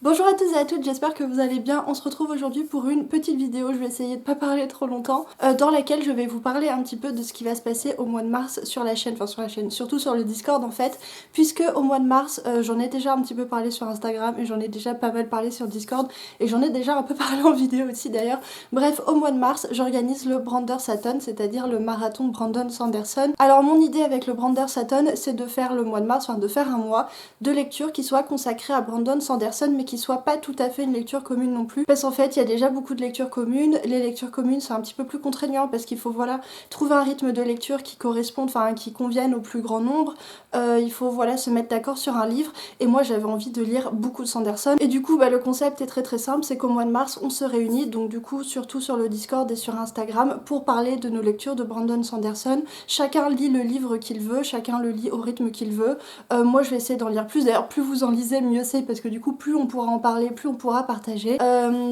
Bonjour à tous et à toutes, j'espère que vous allez bien. On se retrouve aujourd'hui pour une petite vidéo, je vais essayer de pas parler trop longtemps, dans laquelle je vais vous parler un petit peu de ce qui va se passer au mois de mars sur la chaîne, surtout sur le Discord en fait, puisque au mois de mars, j'en ai déjà un petit peu parlé sur Instagram et j'en ai déjà pas mal parlé sur Discord et j'en ai déjà un peu parlé en vidéo aussi d'ailleurs. Bref, au mois de mars, j'organise le Brandersathon, c'est-à-dire le marathon Brandon Sanderson. Alors mon idée avec le Brandersathon, c'est de faire le mois de mars, enfin de faire un mois de lecture qui soit consacré à Brandon Sanderson mais qui soit pas tout à fait une lecture commune non plus, parce qu'en fait il y a déjà beaucoup de lectures communes. Les lectures communes c'est un petit peu plus contraignant parce qu'il faut voilà trouver un rythme de lecture qui corresponde, enfin qui convienne au plus grand nombre. Il faut voilà se mettre d'accord sur un livre et moi j'avais envie de lire beaucoup de Sanderson et du coup le concept est très simple, c'est qu'au mois de mars on se réunit, donc du coup surtout sur le Discord et sur Instagram, pour parler de nos lectures de Brandon Sanderson. Chacun lit le livre qu'il veut, chacun le lit au rythme qu'il veut. Moi je vais essayer d'en lire plus, d'ailleurs plus vous en lisez mieux c'est, parce que du coup plus on pourra en parler, plus on pourra partager.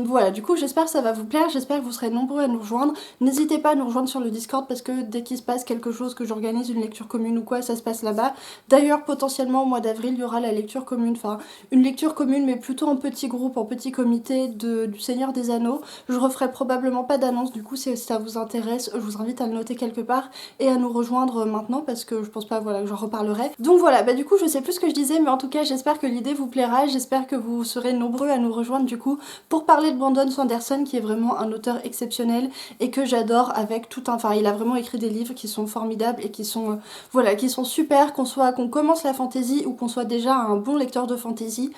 Voilà, du coup j'espère que ça va vous plaire, j'espère que vous serez nombreux à nous rejoindre. N'hésitez pas à nous rejoindre sur le Discord parce que dès qu'il se passe quelque chose, que j'organise une lecture commune ou quoi, ça se passe là-bas. D'ailleurs potentiellement au mois d'avril il y aura la lecture commune, enfin une lecture commune mais plutôt en petit groupe, en petit comité du Seigneur des Anneaux. Je referai probablement pas d'annonce, du coup si ça vous intéresse, je vous invite à le noter quelque part et à nous rejoindre maintenant parce que je pense pas voilà que j'en reparlerai. Donc voilà, du coup je sais plus ce que je disais, mais en tout cas j'espère que l'idée vous plaira, j'espère que vous serez nombreux à nous rejoindre du coup pour parler de Brandon Sanderson qui est vraiment un auteur exceptionnel et que j'adore avec tout un... Enfin il a vraiment écrit des livres qui sont formidables et qui sont voilà, qui sont super, qu'on commence la fantasy ou qu'on soit déjà un bon lecteur de fantasy.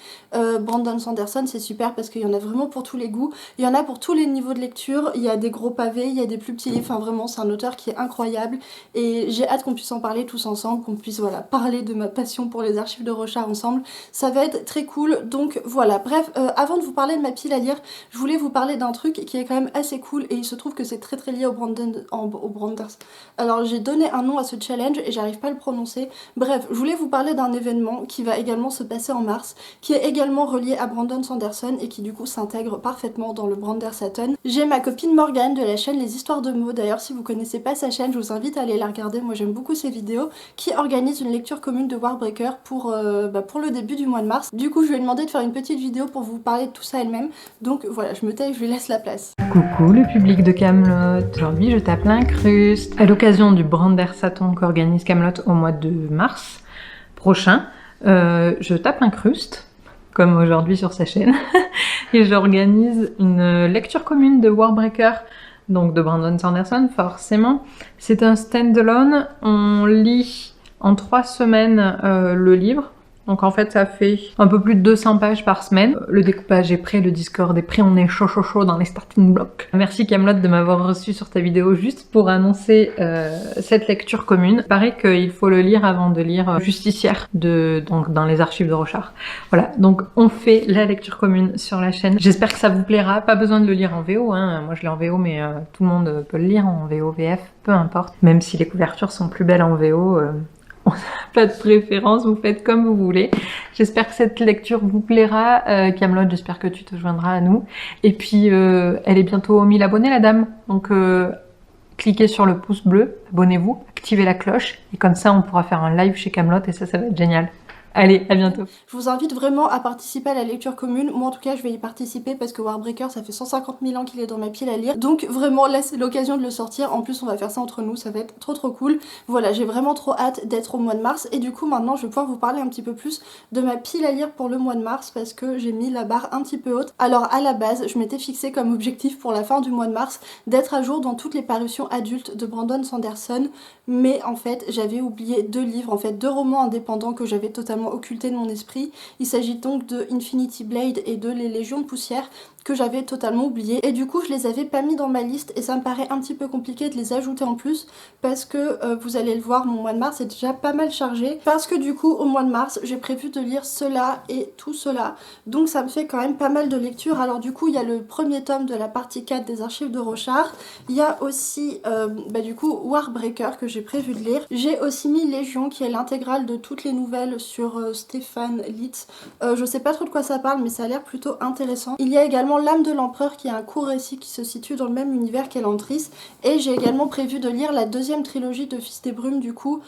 Brandon Sanderson c'est super parce qu'il y en a vraiment pour tous les goûts, il y en a pour tous les niveaux de lecture, il y a des gros pavés, il y a des plus petits livres, enfin vraiment c'est un auteur qui est incroyable et j'ai hâte qu'on puisse en parler tous ensemble, qu'on puisse voilà parler de ma passion pour les archives de Rochard ensemble, ça va être très cool. Donc voilà, bref, avant de vous parler de ma pile à lire, je voulais vous parler d'un truc qui est quand même assez cool et il se trouve que c'est très lié au Branders. Alors j'ai donné un nom à ce challenge et j'arrive pas à le prononcer. Bref, je voulais vous parler d'un événement qui va également se passer en mars, qui est également relié à Brandon Sanderson et qui du coup s'intègre parfaitement dans le Brandersathon. J'ai ma copine Morgane de la chaîne Les Histoires de mots, d'ailleurs si vous connaissez pas sa chaîne je vous invite à aller la regarder, moi j'aime beaucoup ses vidéos, qui organise une lecture commune de Warbreaker pour le début du mois de mars. Du coup je lui ai demandé de faire une petite vidéo pour vous parler de tout ça elle-même, donc voilà, je me tais et je lui laisse la place. Coucou le public de Camelot. Aujourd'hui je tape l'incruste à l'occasion du Brandersathon qu'organise Camelot au mois de mars prochain. Je tape l'incruste comme aujourd'hui sur sa chaîne et j'organise une lecture commune de Warbreaker, donc de Brandon Sanderson forcément. C'est un stand-alone, on lit en 3 semaines le livre. Donc en fait ça fait un peu plus de 200 pages par semaine. Le découpage est prêt, le Discord est prêt, on est chaud dans les starting blocks. Merci Camelot de m'avoir reçu sur ta vidéo juste pour annoncer cette lecture commune. Il paraît qu'il faut le lire avant de lire Justicière, donc dans les archives de Rochard. Voilà, donc on fait la lecture commune sur la chaîne. J'espère que ça vous plaira, pas besoin de le lire en VO, hein. Moi je l'ai en VO mais tout le monde peut le lire en VO, VF, peu importe. Même si les couvertures sont plus belles en VO, pas de préférence, vous faites comme vous voulez. J'espère que cette lecture vous plaira. Camelot, j'espère que tu te joindras à nous. Et puis, elle est bientôt 1000 abonnés, la dame. Donc, cliquez sur le pouce bleu, abonnez-vous, activez la cloche. Et comme ça, on pourra faire un live chez Camelot et ça va être génial. Allez, à bientôt. Je vous invite vraiment à participer à la lecture commune. Moi en tout cas je vais y participer parce que Warbreaker ça fait 150 000 ans qu'il est dans ma pile à lire. Donc vraiment là c'est l'occasion de le sortir. En plus on va faire ça entre nous, ça va être trop cool. Voilà, j'ai vraiment trop hâte d'être au mois de mars. Et du coup maintenant je vais pouvoir vous parler un petit peu plus de ma pile à lire pour le mois de mars parce que j'ai mis la barre un petit peu haute. Alors à la base je m'étais fixé comme objectif pour la fin du mois de mars d'être à jour dans toutes les parutions adultes de Brandon Sanderson. Mais en fait j'avais oublié 2 livres, en fait 2 romans indépendants que j'avais totalement occultés de mon esprit. Il s'agit donc de Infinity Blade et de Les Légions de Poussière que j'avais totalement oublié et du coup je les avais pas mis dans ma liste et ça me paraît un petit peu compliqué de les ajouter en plus parce que vous allez le voir, mon mois de mars est déjà pas mal chargé parce que du coup au mois de mars j'ai prévu de lire cela et tout cela, donc ça me fait quand même pas mal de lectures. Alors du coup il y a le premier tome de la partie 4 des archives de Rochard, il y a aussi du coup Warbreaker que j'ai prévu de lire, j'ai aussi mis Légion qui est l'intégrale de toutes les nouvelles sur Stéphane Litz. Je sais pas trop de quoi ça parle mais ça a l'air plutôt intéressant. Il y a également L'âme de l'empereur qui est un court récit qui se situe dans le même univers qu'Elantris. Et j'ai également prévu de lire la deuxième trilogie de Fils des Brumes du coup.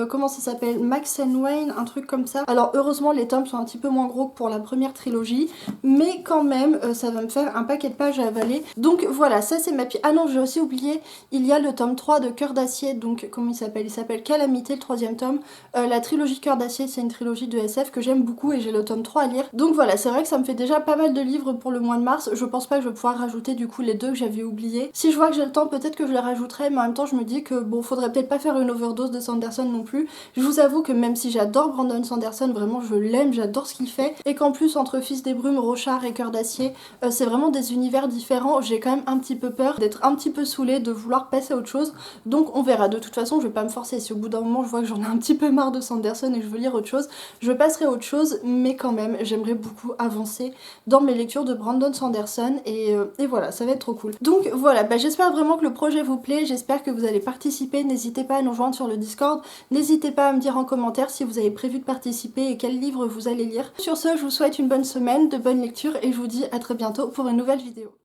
Comment ça s'appelle, Max and Wayne, un truc comme ça. Alors heureusement les tomes sont un petit peu moins gros que pour la première trilogie, mais quand même ça va me faire un paquet de pages à avaler. Donc voilà, ça c'est ma Ah non, j'ai aussi oublié, il y a le tome 3 de Cœur d'acier, donc comment il s'appelle? Il s'appelle Calamité, le troisième tome. La trilogie Cœur d'acier, c'est une trilogie de SF que j'aime beaucoup et j'ai le tome 3 à lire. Donc voilà, c'est vrai que ça me fait déjà pas mal de livres pour le mois de mars. Je pense pas que je vais pouvoir rajouter du coup les deux que j'avais oubliés. Si je vois que j'ai le temps, peut-être que je les rajouterai, mais en même temps je me dis que bon, faudrait peut-être pas faire une overdose de Sanderson non plus. Je vous avoue que même si j'adore Brandon Sanderson, vraiment je l'aime, j'adore ce qu'il fait, et qu'en plus entre Fils des Brumes, Rochard et Cœur d'acier, c'est vraiment des univers différents, j'ai quand même un petit peu peur d'être un petit peu saoulée, de vouloir passer à autre chose, donc on verra. De toute façon je vais pas me forcer, si au bout d'un moment je vois que j'en ai un petit peu marre de Sanderson et que je veux lire autre chose, je passerai à autre chose, mais quand même j'aimerais beaucoup avancer dans mes lectures de Brandon Sanderson, et voilà, ça va être trop cool. Donc voilà, j'espère vraiment que le projet vous plaît, j'espère que vous allez participer, n'hésitez pas à nous rejoindre sur le Discord, n'hésitez pas à me dire en commentaire si vous avez prévu de participer et quel livre vous allez lire. Sur ce, je vous souhaite une bonne semaine, de bonnes lectures et je vous dis à très bientôt pour une nouvelle vidéo.